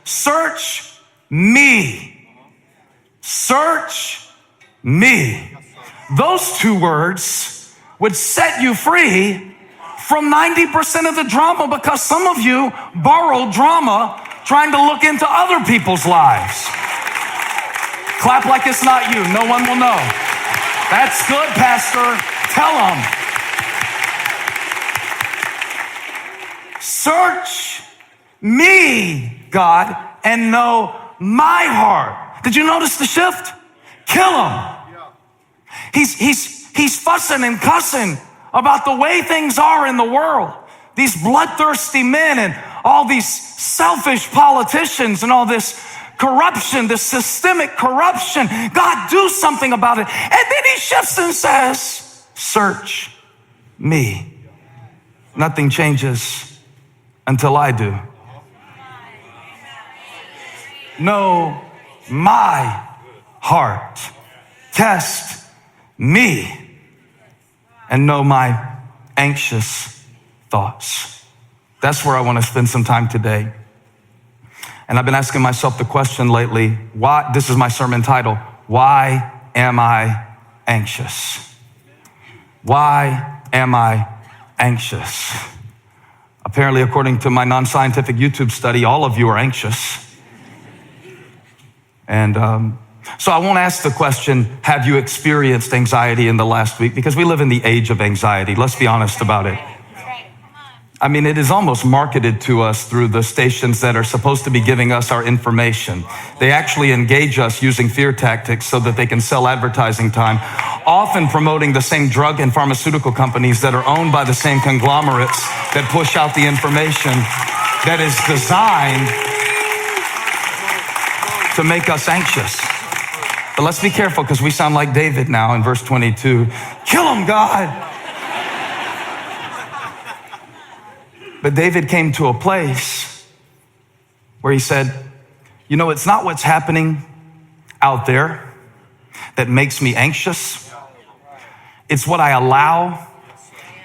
search me. Search me. Those two words would set you free from 90% of the drama, because some of you borrow drama trying to look into other people's lives. Clap like it's not you. No one will know. That's good, Pastor. Tell them. Search me, God, and know my heart. Did you notice the shift? Kill him. He's fussing and cussing about the way things are in the world. These bloodthirsty men and all these selfish politicians and all this corruption, this systemic corruption. God, do something about it. And then he shifts and says, search me. Nothing changes until I do. Know my heart. Test me and know my anxious thoughts. That's where I want to spend some time today. And I've been asking myself the question lately, why? This is my sermon title. Why am I anxious? Why am I anxious? Apparently, according to my non-scientific YouTube study, all of you are anxious. And so I won't ask the question, have you experienced anxiety in the last week? Because we live in the age of anxiety. Let's be honest about it. I mean, it is almost marketed to us through the stations that are supposed to be giving us our information. They actually engage us using fear tactics so that they can sell advertising time, often promoting the same drug and pharmaceutical companies that are owned by the same conglomerates that push out the information that is designed to make us anxious. But let's be careful, because we sound like David now in verse 22. Kill him, God. But David came to a place where he said, you know, it's not what's happening out there that makes me anxious. It's what I allow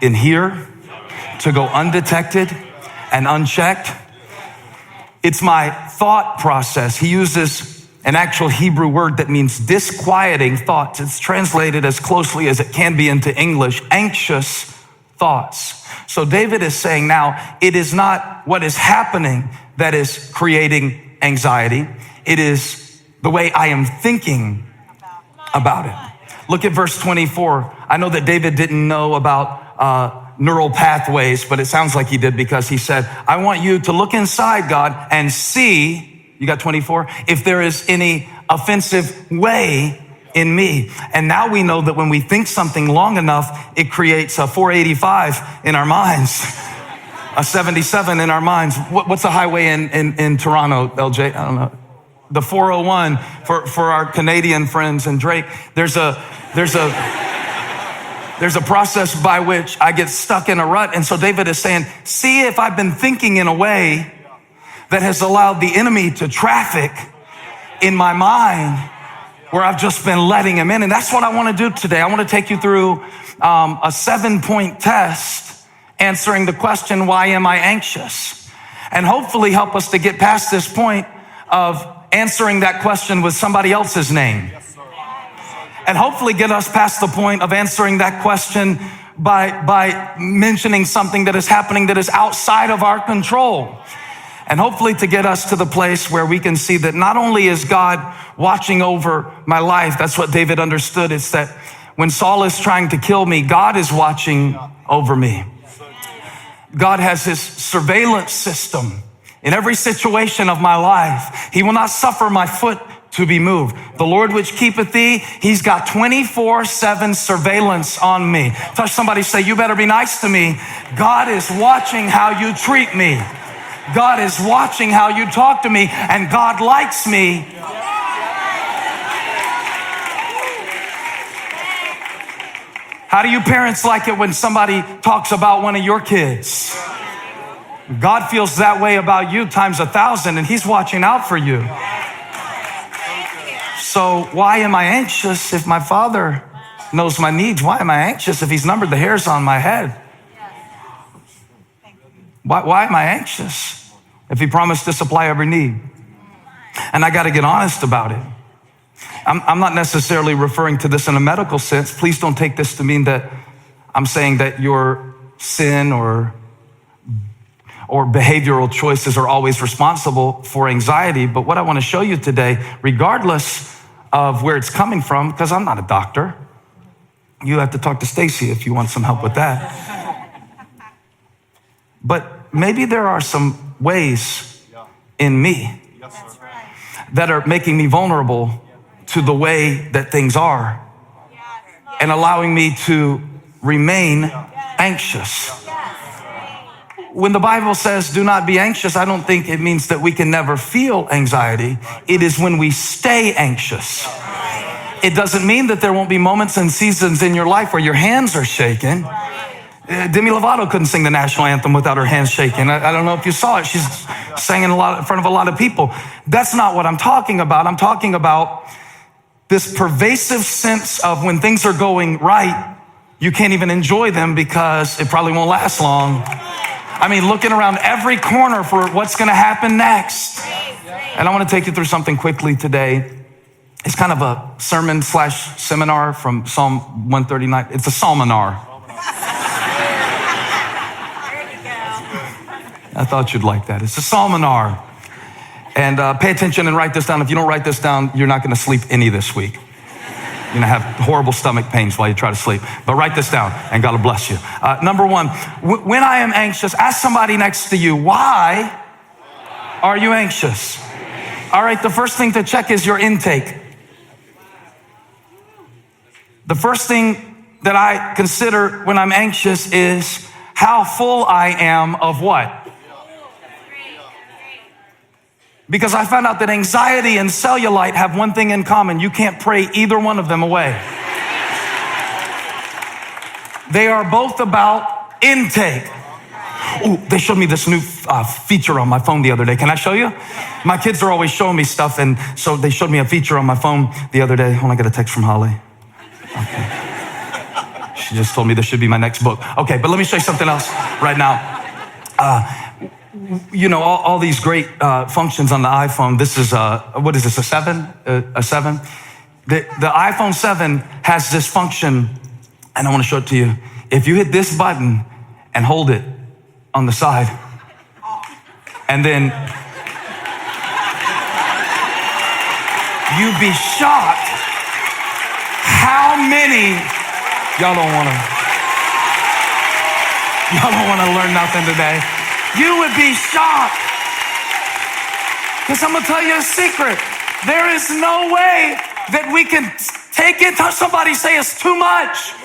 in here to go undetected and unchecked. It's my thought process. He uses an actual Hebrew word that means disquieting thoughts. It's translated as closely as it can be into English, anxious thoughts. So David is saying now, it is not what is happening that is creating anxiety. It is the way I am thinking about it. Look at verse 24. I know that David didn't know about neural pathways, but it sounds like he did, because he said, I want you to look inside, God, and see, you got 24, if there is any offensive way in me. And now we know that when we think something long enough, it creates a 485 in our minds, a 77 in our minds. What's the highway in Toronto, LJ? I don't know. The 401 for our Canadian friends and Drake. There's a process by which I get stuck in a rut. And so David is saying, see if I've been thinking in a way that has allowed the enemy to traffic in my mind, where I've just been letting him in. And that's what I want to do today. I want to take you through a 7-point test answering the question, why am I anxious? And hopefully help us to get past this point of answering that question with somebody else's name. And hopefully get us past the point of answering that question by mentioning something that is happening that is outside of our control. And hopefully to get us to the place where we can see that not only is God watching over my life, that's what David understood. It's that when Saul is trying to kill me, God is watching over me. God has his surveillance system in every situation of my life. He will not suffer my foot to be moved. The Lord which keepeth thee, he's got 24/7 surveillance on me. Touch somebody, say, you better be nice to me. God is watching how you treat me. God is watching how you talk to me, and God likes me. How do you parents like it when somebody talks about one of your kids? God feels that way about you times 1,000, and he's watching out for you. So why am I anxious if my Father knows my needs? Why am I anxious if he's numbered the hairs on my head? Why am I anxious if he promised to supply every need? And I got to get honest about it. I'm not necessarily referring to this in a medical sense. Please don't take this to mean that I'm saying that your sin or behavioral choices are always responsible for anxiety. But what I want to show you today, regardless of where it's coming from, because I'm not a doctor, you have to talk to Stacy if you want some help with that. But maybe there are some ways in me that are making me vulnerable to the way that things are and allowing me to remain anxious. When the Bible says do not be anxious, I don't think it means that we can never feel anxiety. It is when we stay anxious. It doesn't mean that there won't be moments and seasons in your life where your hands are shaking. Demi Lovato couldn't sing the national anthem without her hands shaking. I don't know if you saw it. She's sang in front of a lot of people. That's not what I'm talking about. I'm talking about this pervasive sense of when things are going right, you can't even enjoy them because it probably won't last long. I mean, looking around every corner for what's going to happen next. And I want to take you through something quickly today. It's kind of a sermon/seminar from Psalm 139. It's a psalminar. I thought you'd like that. It's a psalminar. And pay attention and write this down. If you don't write this down, you're not going to sleep any this week. You're going to have horrible stomach pains while you try to sleep. But write this down, and God will bless you. Number one, when I am anxious, ask somebody next to you, why are you anxious? All right, the first thing to check is your intake. The first thing that I consider when I'm anxious is how full I am of what? Because I found out that anxiety and cellulite have one thing in common. You can't pray either one of them away. They are both about intake. Ooh, they showed me this new feature on my phone the other day. Can I show you? My kids are always showing me stuff, and so they showed me a feature on my phone the other day. Hold on, I got a text from Holly. Okay. She just told me this should be my next book. Okay, but let me show you something else right now. You know, all these great functions on the iPhone. This is what is this, a 7? A 7? The iPhone 7 has this function, and I want to show it to you. If you hit this button and hold it on the side, and then you'd be shocked how many, y'all don't want to learn nothing today. You would be shocked. Because I'm going to tell you a secret. There is no way that we can take it. Somebody say it's too much.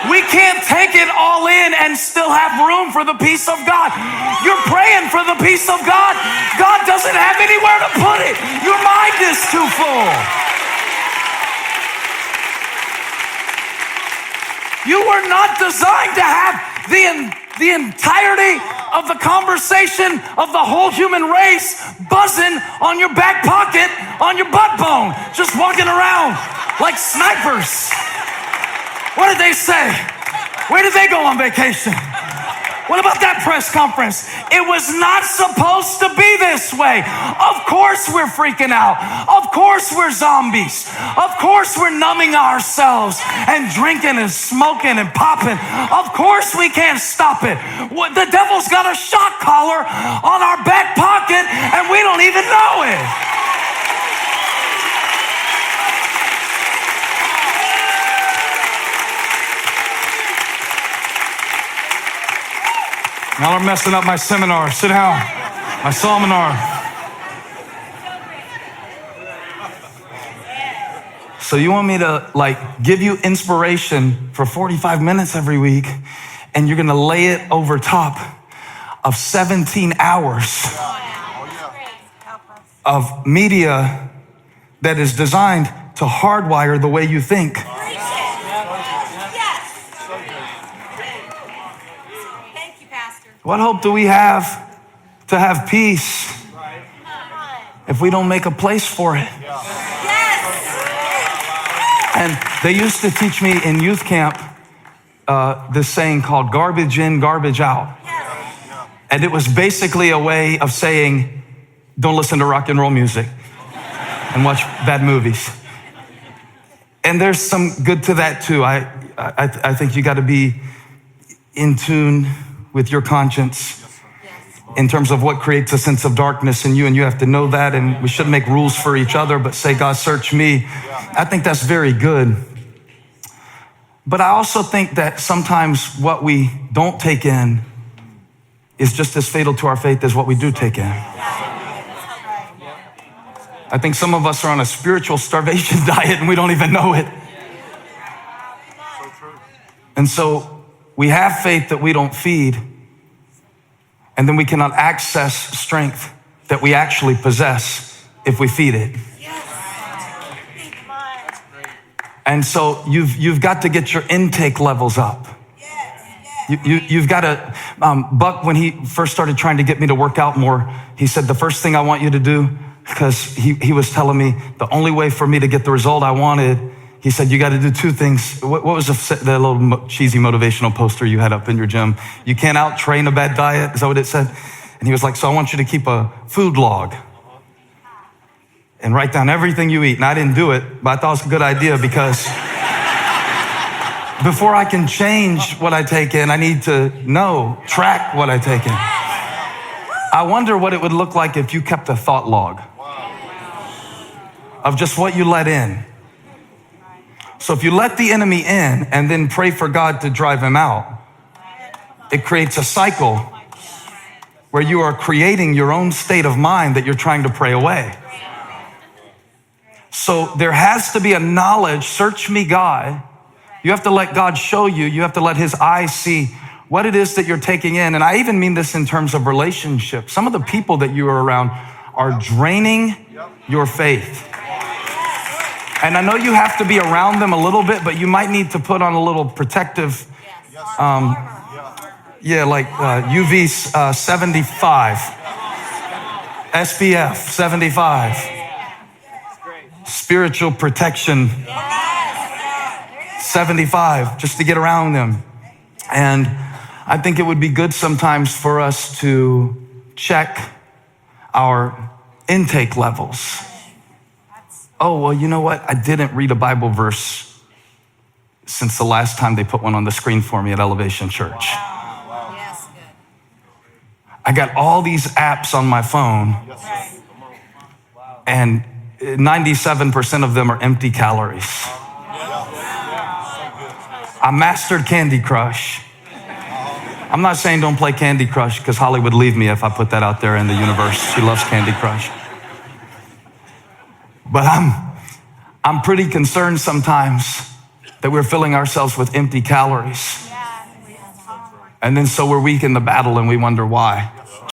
We can't take it all in and still have room for the peace of God. You're praying for the peace of God. God doesn't have anywhere to put it. Your mind is too full. You were not designed to have the entirety of the conversation of the whole human race buzzing on your back pocket, on your butt bone, just walking around like snipers. What did they say? Where did they go on vacation? What about that press conference? It was not supposed to be this way. Of course we're freaking out. Of course we're zombies. Of course we're numbing ourselves and drinking and smoking and popping. Of course we can't stop it. The devil's got a shock collar on our back pocket and we don't even know it. Y'all are messing up my seminar. Sit down. My seminar. So you want me to give you inspiration for 45 minutes every week, and you're going to lay it over top of 17 hours of media that is designed to hardwire the way you think. What hope do we have to have peace if we don't make a place for it? And they used to teach me in youth camp this saying called garbage in, garbage out. And it was basically a way of saying, don't listen to rock and roll music. and watch bad movies. And there's some good to that too. I think you got to be in tune with your conscience in terms of what creates a sense of darkness in you, and you have to know that, and we shouldn't make rules for each other, but say, God, search me. I think that's very good. But I also think that sometimes what we don't take in is just as fatal to our faith as what we do take in. I think some of us are on a spiritual starvation diet and we don't even know it. And so we have faith that we don't feed, and then we cannot access strength that we actually possess if we feed it. And so you've got to get your intake levels up. You've got to, Buck, when he first started trying to get me to work out more, he said, the first thing I want you to do, because he was telling me the only way for me to get the result I wanted, he said, you got to do two things. What was the little cheesy motivational poster you had up in your gym? You can't out-train a bad diet. Is that what it said? And he was like, so I want you to keep a food log and write down everything you eat. And I didn't do it, but I thought it was a good idea, because before I can change what I take in, I need to track what I take in. I wonder what it would look like if you kept a thought log of just what you let in. So if you let the enemy in and then pray for God to drive him out, it creates a cycle where you are creating your own state of mind that you're trying to pray away. So there has to be a knowledge, search me, God. You have to let God show you. You have to let his eyes see what it is that you're taking in. And I even mean this in terms of relationships. Some of the people that you are around are draining your faith. And I know you have to be around them a little bit, but you might need to put on a little protective, UV 75, SPF 75, spiritual protection 75, just to get around them. And I think it would be good sometimes for us to check our intake levels. Oh, well, you know what? I didn't read a Bible verse since the last time they put one on the screen for me at Elevation Church. I got all these apps on my phone, and 97% of them are empty calories. I mastered Candy Crush. I'm not saying don't play Candy Crush, because Holly would leave me if I put that out there in the universe. She loves Candy Crush. But I'm pretty concerned sometimes that we're filling ourselves with empty calories. And then so we're weak in the battle and we wonder why.